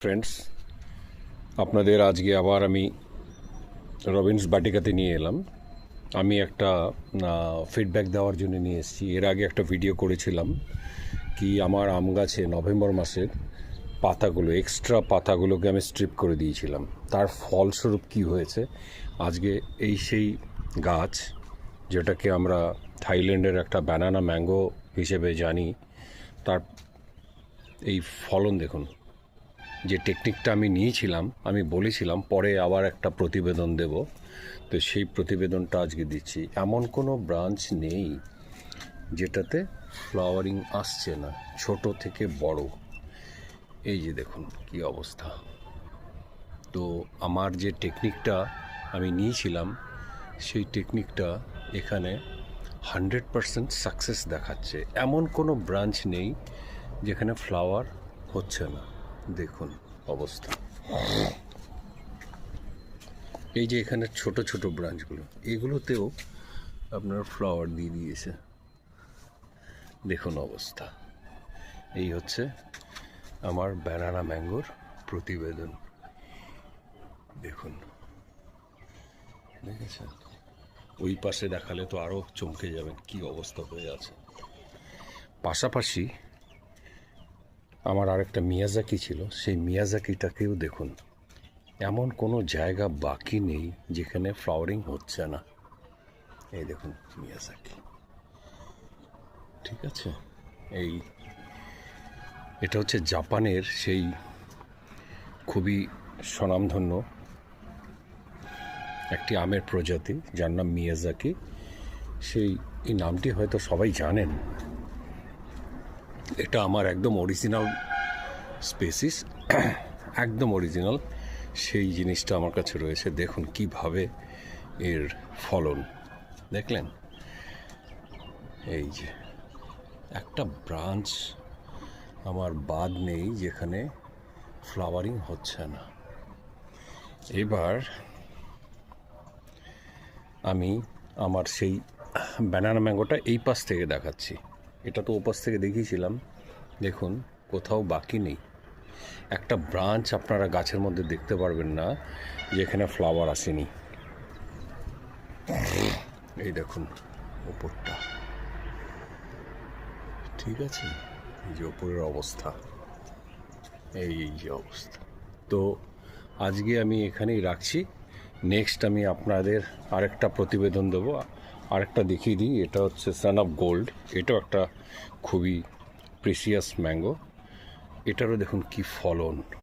Friends, আপনাদের আজকে আবার আমি রবিনস বাটিকাতে নিয়ে এলাম। আমি একটা ফিডব্যাক দেওয়ার জন্য নিয়ে এসেছি। এর আগে একটা ভিডিও করেছিলাম কি আমার আম গাছে নভেম্বর মাসের পাতাগুলো, এক্সট্রা পাতাগুলোকে আমি স্ট্রিপ করে দিয়েছিলাম। তার ফলস্বরূপ কি হয়েছে, আজকে এই সেই গাছ যেটাকে আমরা থাইল্যান্ডের একটা ব্যানানা ম্যাঙ্গো হিসেবে জানি, তার এই ফলন দেখুন। যে টেকনিকটা আমি নিয়েছিলাম, আমি বলেছিলাম পরে আবার একটা প্রতিবেদন দেব, তো সেই প্রতিবেদনটা আজকে দিচ্ছি। এমন কোনো ব্রাঞ্চ নেই যেটাতে ফ্লাওয়ারিং আসছে না, ছোট থেকে বড়। এই যে দেখুন কি অবস্থা। তো আমার যে টেকনিকটা আমি নিয়েছিলাম, সেই টেকনিকটা এখানে 100% সাকসেস দেখাচ্ছে। এমন কোনো ব্রাঞ্চ নেই যেখানে ফ্লাওয়ার হচ্ছে না। দেখুন অবস্থা। এই যে এখানে ছোট ছোট ব্রাঞ্চগুলো, এগুলোতেও আপনার ফ্লাওয়ার দিয়ে দিয়েছে। দেখুন অবস্থা। এই হচ্ছে আমার ব্যানানা ম্যাঙ্গোর প্রতিবেদন। দেখুন, দেখেছেন? ওই পাশে দেখালে তো আরও চমকে যাবেন কি অবস্থা হয়ে আছে। পাশাপাশি আমার আরেকটা মিয়াজাকি ছিল, সেই মিয়াজাকিটাকেও দেখুন। এমন কোনো জায়গা বাকি নেই যেখানে ফ্লাওয়ারিং হচ্ছে না। এই দেখুন মিয়াজাকি, ঠিক আছে? এটা হচ্ছে জাপানের সেই খুবই স্বনামধন্য একটি আমের প্রজাতি যার নাম মিয়াজাকি। এই নামটি হয়তো সবাই জানেন। এটা আমার একদম অরিজিনাল স্পেসিস, একদম অরিজিনাল। সেই জিনিসটা আমার কাছে রয়েছে। দেখুন কিভাবে এর ফলন, দেখলেন? এই যে একটা ব্রাঞ্চ আমার বাদ নেই যেখানে ফ্লাওয়ারিং হচ্ছে না। এবার আমি আমার সেই ব্যানানা ম্যাঙ্গোটা এই পাশ থেকে দেখাচ্ছি। এটা তো ওপাশ থেকে দেখিয়েছিলাম। দেখুন কোথাও বাকি নেই। একটা ব্রাঞ্চ আপনারা গাছের মধ্যে দেখতে পারবেন না যেখানে ফ্লাওয়ার আসেনি। এই দেখুন ওপরটা, ঠিক আছে? এই যে ওপরের অবস্থা, এই যে অবস্থা। তো আজকে আমি এখানেই রাখছি। নেক্সট আমি আপনাদের আরেকটা প্রতিবেদন দেবো। আরেকটা দেখিয়ে দিই, এটা হচ্ছে সান অফ গোল্ড। এটাও একটা খুবই প্রিসিয়াস ম্যাঙ্গো। এটারও দেখুন কি ফলন।